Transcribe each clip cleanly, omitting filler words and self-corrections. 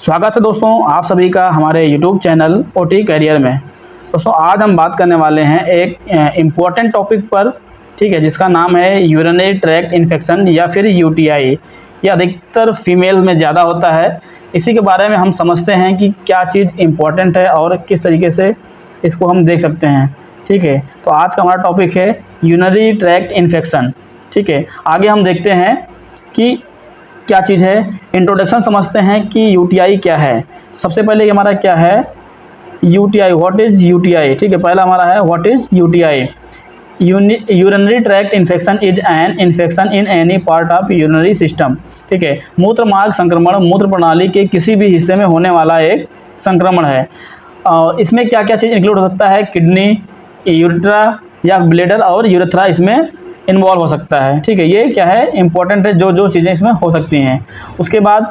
स्वागत है दोस्तों आप सभी का हमारे YouTube चैनल ओटी करियर में। दोस्तों आज हम बात करने वाले हैं एक इम्पोर्टेंट टॉपिक पर, ठीक है, जिसका नाम है यूरिनरी ट्रैक्ट इन्फेक्शन या फिर यूटीआई। यह अधिकतर फीमेल में ज़्यादा होता है। इसी के बारे में हम समझते हैं कि क्या चीज़ इम्पोर्टेंट है और किस तरीके से इसको हम देख सकते हैं। ठीक है, तो आज का हमारा टॉपिक है यूरिनरी ट्रैक्ट इन्फेक्शन। ठीक है, आगे हम देखते हैं कि क्या चीज़ है। इंट्रोडक्शन समझते हैं कि यूटीआई क्या है। सबसे पहले हमारा क्या है यूटीआई, व्हाट इज़ यूटीआई। ठीक है, पहला हमारा है what is UTI. Urinary tract infection is an infection in any part of urinary system. ठीक है, मूत्र मार्ग संक्रमण मूत्र प्रणाली के किसी भी हिस्से में होने वाला एक संक्रमण है। और इसमें क्या क्या चीज़ इंक्लूड हो सकता है, किडनी, यूरेथ्रा या ब्लेडर और यूरेथ्रा इसमें इन्वॉल्व हो सकता है। ठीक है, ये क्या है इंपॉर्टेंट है, जो जो चीज़ें इसमें हो सकती हैं। उसके बाद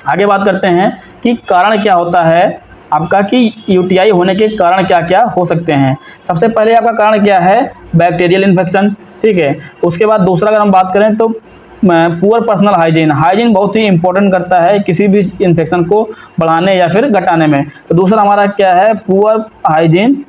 आगे बात करते हैं कि कारण क्या होता है आपका, कि यूटीआई होने के कारण क्या क्या हो सकते हैं। सबसे पहले आपका कारण क्या है, बैक्टीरियल इन्फेक्शन। ठीक है, उसके बाद दूसरा अगर हम बात करें तो पुअर पर्सनल हाइजीन। हाइजीन बहुत ही इंपॉर्टेंट करता है किसी भी इन्फेक्शन को बढ़ाने या फिर घटाने में। तो दूसरा हमारा क्या है, पुअर हाइजीन।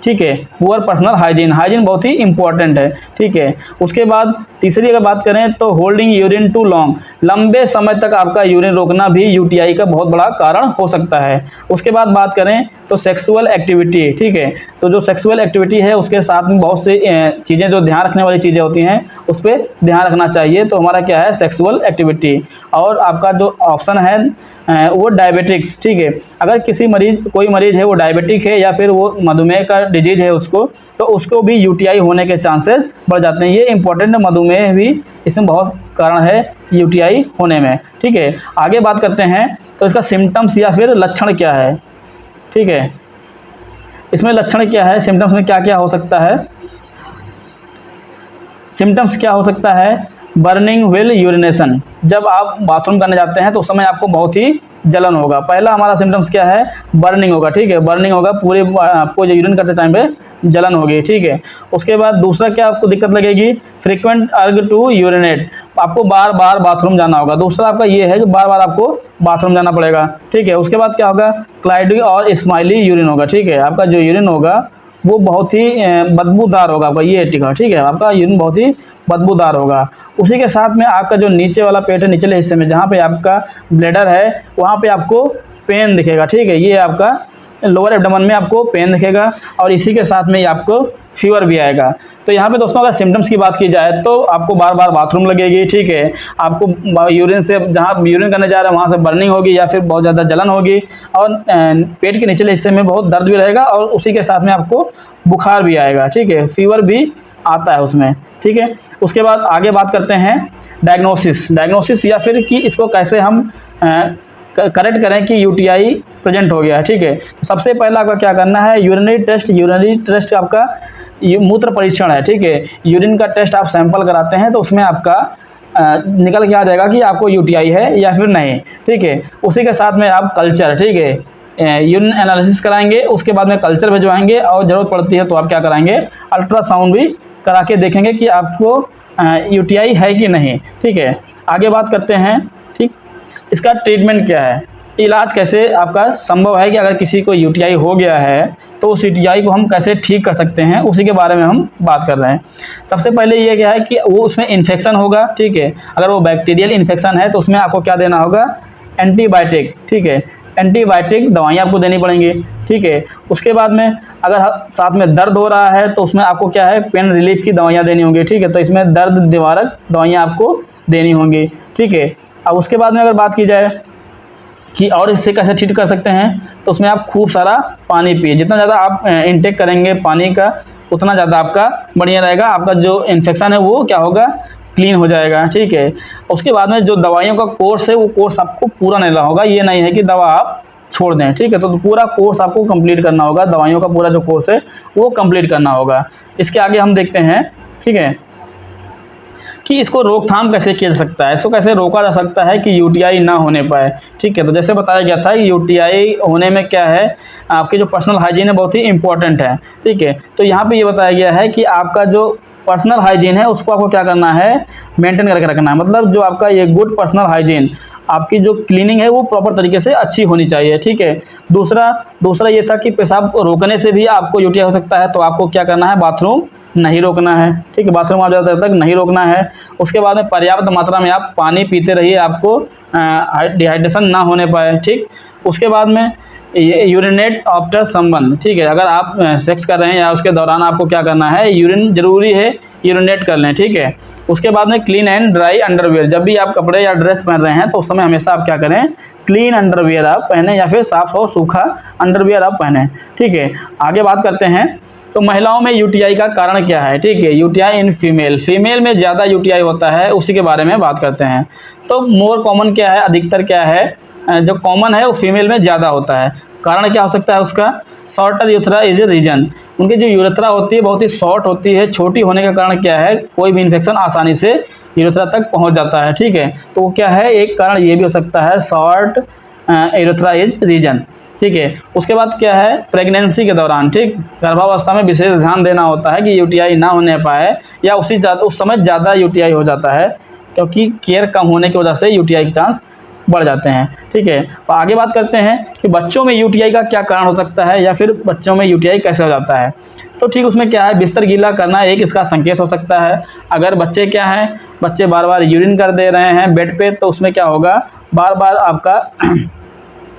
ठीक है, पुअर पर्सनल हाइजीन, हाइजीन बहुत ही इंपॉर्टेंट है। ठीक है, उसके बाद तीसरी अगर बात करें तो होल्डिंग यूरिन टू लॉन्ग, लंबे समय तक आपका यूरिन रोकना भी यूटीआई का बहुत बड़ा कारण हो सकता है। उसके बाद बात करें तो सेक्सुअल एक्टिविटी। ठीक है, तो जो सेक्सुअल एक्टिविटी है उसके साथ में बहुत सी चीज़ें जो ध्यान रखने वाली चीज़ें होती हैं उस पर ध्यान रखना चाहिए। तो हमारा क्या है, सेक्सुअल एक्टिविटी। और आपका जो ऑप्शन है वो डायबिटिक्स। ठीक है, अगर कोई मरीज है वो डायबिटिक है या फिर वो मधुमेह का डिजीज है उसको, तो उसको भी यूटीआई होने के चांसेस बढ़ जाते हैं। ये इंपॉर्टेंट है, मधुमेह भी इसमें बहुत कारण है यूटीआई होने में। ठीक है, आगे बात करते हैं तो इसका सिम्टम्स या फिर लक्षण क्या है। ठीक है, इसमें लक्षण क्या है, सिम्टम्स में क्या क्या हो सकता है। सिम्टम्स क्या हो सकता है, बर्निंग व्हिल यूरिनेशन, जब आप बाथरूम करने जाते हैं तो उस समय आपको बहुत ही जलन होगा। पहला हमारा सिम्टम्स क्या है, बर्निंग होगा। ठीक है, बर्निंग होगा, पूरे आपको जो यूरिन करते टाइम पे जलन होगी। ठीक है, उसके बाद दूसरा क्या आपको दिक्कत लगेगी, फ्रीक्वेंट अर्ग टू यूरिनेट, आपको बार बार बाथरूम जाना होगा। दूसरा आपका ये है कि बार बार आपको बाथरूम जाना पड़ेगा। ठीक है, उसके बाद क्या होगा, क्लाइडी और स्माइली यूरिन होगा। ठीक है, आपका जो यूरिन होगा वो बहुत ही बदबूदार होगा आपका, ये टिका। ठीक है, आपका यूरिन बहुत ही बदबूदार होगा। उसी के साथ में आपका जो नीचे वाला पेट है, निचले हिस्से में जहाँ पे आपका ब्लैडर है वहाँ पे आपको पेन दिखेगा। ठीक है, ये आपका लोअर एब्डोमेन में आपको पेन दिखेगा और इसी के साथ में आपको फीवर भी आएगा। तो यहाँ पे दोस्तों अगर सिम्टम्स की बात की जाए तो आपको बार बार बाथरूम लगेगी। ठीक है, आपको यूरिन से जहाँ यूरिन करने जा रहे हैं वहाँ से बर्निंग होगी या फिर बहुत ज़्यादा जलन होगी और पेट के निचले हिस्से में बहुत दर्द भी रहेगा और उसी के साथ में आपको बुखार भी आएगा। ठीक है, फीवर भी आता है उसमें। ठीक है, उसके बाद आगे बात करते हैं डायग्नोसिस या फिर कि इसको कैसे हम करेक्ट करें कि यूटीआई प्रेजेंट हो गया है। ठीक है, तो सबसे पहला आपका क्या करना है, यूरिनरी टेस्ट आपका मूत्र परीक्षण है। ठीक है, यूरिन का टेस्ट आप सैंपल कराते हैं तो उसमें आपका निकल के आ जाएगा कि आपको यूटीआई है या फिर नहीं। ठीक है, उसी के साथ में आप कल्चर, ठीक है, यूरिन एनालिसिस कराएंगे, उसके बाद में कल्चर भिजवाएंगे और ज़रूरत पड़ती है तो आप क्या कराएंगे, अल्ट्रासाउंड भी करा के देखेंगे कि आपको यूटीआई है कि नहीं। ठीक है, आगे बात करते हैं। ठीक, इसका ट्रीटमेंट क्या है, इलाज कैसे आपका संभव है कि अगर किसी को यूटीआई हो गया है तो उस यूटीआई को हम कैसे ठीक कर सकते हैं, उसी के बारे में हम बात कर रहे हैं। सबसे पहले ये क्या है कि वो उसमें इन्फेक्शन होगा। ठीक है, अगर वो बैक्टीरियल इन्फेक्शन है तो उसमें आपको क्या देना होगा, एंटीबायोटिक। ठीक है, एंटीबायोटिक दवाइयाँ आपको देनी पड़ेंगी। ठीक है, उसके बाद में अगर साथ में दर्द हो रहा है तो उसमें आपको क्या है, पेन रिलीफ की दवाइयाँ देनी होंगी। ठीक है, तो इसमें दर्द निवारक दवाइयाँ आपको देनी होंगी। ठीक है, अब उसके बाद में अगर बात की जाए कि और इससे कैसे ठीक कर सकते हैं, तो उसमें आप खूब सारा पानी पिए। जितना ज़्यादा आप इनटेक करेंगे पानी का उतना ज़्यादा आपका बढ़िया रहेगा, आपका जो इन्फेक्शन है वो क्या होगा, क्लीन हो जाएगा। ठीक है, उसके बाद में जो दवाइयों का कोर्स है वो कोर्स आपको पूरा लेना होगा, ये नहीं है कि दवा आप छोड़ दें। ठीक है, तो पूरा कोर्स आपको कंप्लीट करना होगा, दवाइयों का पूरा जो कोर्स है वो कंप्लीट करना होगा। इसके आगे हम देखते हैं, ठीक है, कि इसको रोकथाम कैसे किया जा सकता है, इसको कैसे रोका जा सकता है कि यूटीआई ना होने पाए। ठीक है, तो जैसे बताया गया था कि यूटीआई होने में क्या है, आपकी जो पर्सनल हाइजीन है बहुत ही इंपॉर्टेंट है। ठीक है, तो यहाँ पे ये बताया गया है कि आपका जो पर्सनल हाइजीन है उसको आपको क्या करना है, मेंटेन करके रखना है। मतलब जो आपका ये गुड पर्सनल हाइजीन, आपकी जो क्लीनिंग है वो प्रॉपर तरीके से अच्छी होनी चाहिए, ठीक है। दूसरा ये था कि पेशाब रोकने से भी आपको यूटीआई हो सकता है, तो आपको क्या करना है, बाथरूम नहीं रोकना है, ठीक है। बाथरूम आप ज़्यादा देर तक नहीं रोकना है। उसके बाद में पर्याप्त मात्रा में आप पानी पीते रहिए, आपको डिहाइड्रेशन ना होने पाए, ठीक। उसके बाद में यूरिनेट आफ्टर संबंध, ठीक है। अगर आप सेक्स कर रहे हैं या उसके दौरान आपको क्या करना है, यूरिन जरूरी है, यूरिनेट कर लें, ठीक है। उसके बाद में क्लीन एंड ड्राई अंडरवियर, जब भी आप कपड़े या ड्रेस पहन रहे हैं तो उस समय हमेशा आप क्या करें, क्लीन अंडरवियर आप पहने या फिर साफ और सूखा अंडरवियर आप पहने, ठीक है। आगे बात करते हैं, तो महिलाओं में यूटीआई का कारण क्या है, ठीक है। यूटीआई इन फीमेल में ज़्यादा यूटीआई होता है, उसी के बारे में बात करते हैं। तो मोर कॉमन क्या है, अधिकतर क्या है, जो कॉमन है वो फीमेल में ज़्यादा होता है। कारण क्या हो सकता है उसका, shorter urethra is a reason, उनकी जो यूरेथ्रा होती है बहुत ही शॉर्ट होती है, छोटी होने का कारण क्या है, कोई भी इन्फेक्शन आसानी से यूरेथ्रा तक पहुंच जाता है, ठीक है। तो क्या है, एक कारण ये भी हो सकता है, शॉर्ट यूरेथ्रा इज रीजन, ठीक है। उसके बाद क्या है, प्रेगनेंसी के दौरान, ठीक, गर्भावस्था में विशेष ध्यान देना होता है कि यूटीआई ना होने पाए, या उस समय ज़्यादा यूटीआई हो जाता है, क्योंकि केयर कम होने की वजह से यूटीआई के चांस बढ़ जाते हैं, ठीक है। तो आगे बात करते हैं कि बच्चों में यूटीआई का क्या कारण हो सकता है, या फिर बच्चों में यूटीआई कैसे हो जाता है। तो ठीक उसमें क्या है, बिस्तर गीला करना एक इसका संकेत हो सकता है। अगर बच्चे क्या हैं, बच्चे बार बार यूरिन कर दे रहे हैं बेड पे, तो उसमें क्या होगा, बार बार आपका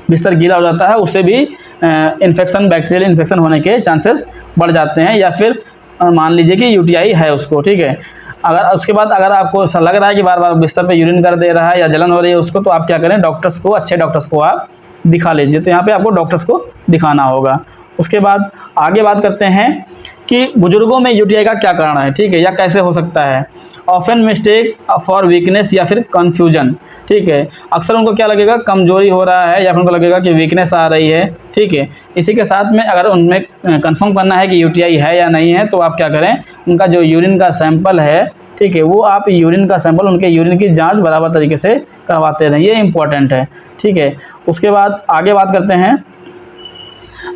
बिस्तर गीला हो जाता है, उससे भी इन्फेक्शन, बैक्टीरियल इन्फेक्शन होने के चांसेस बढ़ जाते हैं, या फिर मान लीजिए कि यूटीआई है उसको, ठीक है। अगर उसके बाद अगर आपको ऐसा लग रहा है कि बार बार बिस्तर पे यूरिन कर दे रहा है या जलन हो रही है उसको, तो आप क्या करें, डॉक्टर्स को, अच्छे डॉक्टर्स को आप दिखा लीजिए। तो यहाँ पे आपको डॉक्टर्स को दिखाना होगा। उसके बाद आगे बात करते हैं कि बुजुर्गों में यूटीआई का क्या कारण है, ठीक है, या कैसे हो सकता है। ऑफन मिस्टेक फॉर वीकनेस या फिर कन्फ्यूजन, ठीक है। अक्सर उनको क्या लगेगा, कमजोरी हो रहा है, या फिर उनको लगेगा कि वीकनेस आ रही है, ठीक है। इसी के साथ में अगर उनमें कंफर्म करना है कि यूटीआई है या नहीं है, तो आप क्या करें, उनका जो यूरिन का सैंपल है, ठीक है, वो आप यूरिन का सैंपल, उनके यूरिन की जांच बराबर तरीके से करवाते रहें, ये इंपॉर्टेंट है, ठीक है। उसके बाद आगे बात करते हैं,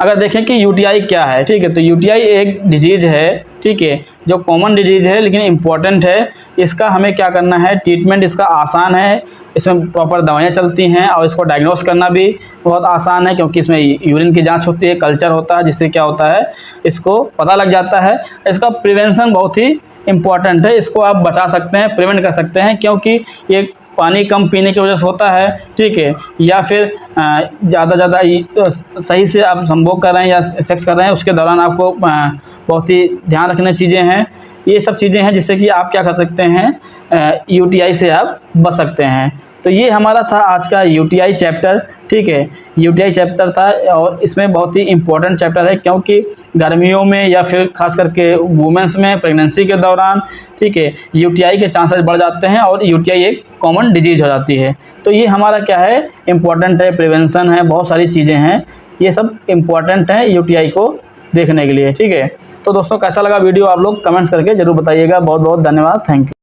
अगर देखें कि यूटीआई क्या है, ठीक है, तो यूटीआई एक डिजीज़ है, ठीक है, जो कॉमन डिजीज़ है लेकिन इम्पॉर्टेंट है। इसका हमें क्या करना है, ट्रीटमेंट इसका आसान है, इसमें प्रॉपर दवाइयाँ चलती हैं, और इसको डायग्नोस करना भी बहुत आसान है, क्योंकि इसमें यूरिन की जांच होती है, कल्चर होता है, जिससे क्या होता है, इसको पता लग जाता है। इसका प्रिवेंशन बहुत ही इम्पॉर्टेंट है, इसको आप बचा सकते हैं, प्रिवेंट कर सकते हैं, क्योंकि ये पानी कम पीने की वजह से होता है, ठीक है, या फिर ज़्यादा सही से आप संभोग कर रहे हैं या सेक्स कर रहे हैं, उसके दौरान आपको बहुत ही ध्यान रखने चीज़ें हैं। ये सब चीज़ें हैं जिससे कि आप क्या कर सकते हैं, यूटीआई से आप बच सकते हैं। तो ये हमारा था आज का यूटीआई चैप्टर, ठीक है, यूटीआई चैप्टर था, और इसमें बहुत ही इम्पोर्टेंट चैप्टर है, क्योंकि गर्मियों में या फिर खास करके वुमेंस में प्रेगनेंसी के दौरान, ठीक है, यूटीआई के चांसेस बढ़ जाते हैं, और यूटीआई एक कॉमन डिजीज़ हो जाती है। तो ये हमारा क्या है, इम्पोर्टेंट है, प्रिवेंशन है, बहुत सारी चीज़ें हैं, ये सब इम्पोर्टेंट हैं यूटीआई को देखने के लिए, ठीक है। तो दोस्तों कैसा लगा वीडियो, आप लोग कमेंट्स करके ज़रूर बताइएगा। बहुत बहुत धन्यवाद, थैंक यू।